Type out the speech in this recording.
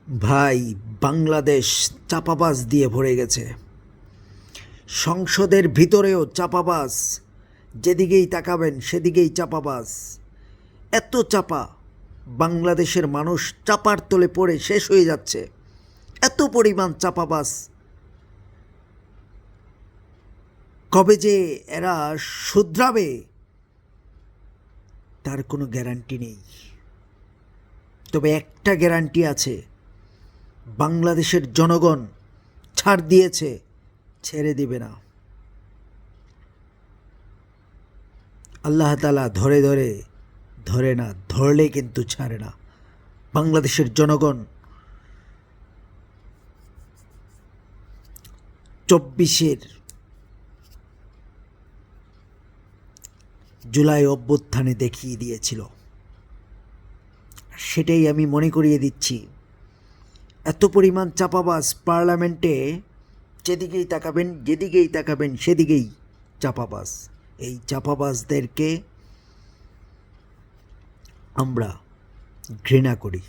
ভাই, বাংলাদেশ চাপাবাজ দিয়ে ভরে গেছে। সংসদের ভিতরেও চাপাবাজ, যেদিকেই তাকাবেন সেদিকেই চাপাবাজ। এত চাপা, বাংলাদেশের মানুষ চাপার তলে পড়ে শেষ হয়ে যাচ্ছে। এত পরিমাণ চাপাবাজ, কবে যে এরা শুধরাবে তার কোনো গ্যারান্টি নেই। তবে একটা গ্যারান্টি আছে, বাংলাদেশের জনগণ ছাড় দিয়েছে, ছেড়ে দিবে না। আল্লাহ তাআলা ধরে ধরে না, ধরলে কিন্তু ছাড়ে না। বাংলাদেশের জনগণ 24 জুলাই অভ্যুত্থানে দেখিয়ে দিয়েছিল। সেটাই আমি মনে করিয়ে দিচ্ছি। এত পরিমাণ চাপাবাজ পার্লামেন্টে, যেদিকেই তাকাবেন সেদিকেই চাপাবাজ। এই চাপাবাজদেরকে আমরা ঘৃণা করি।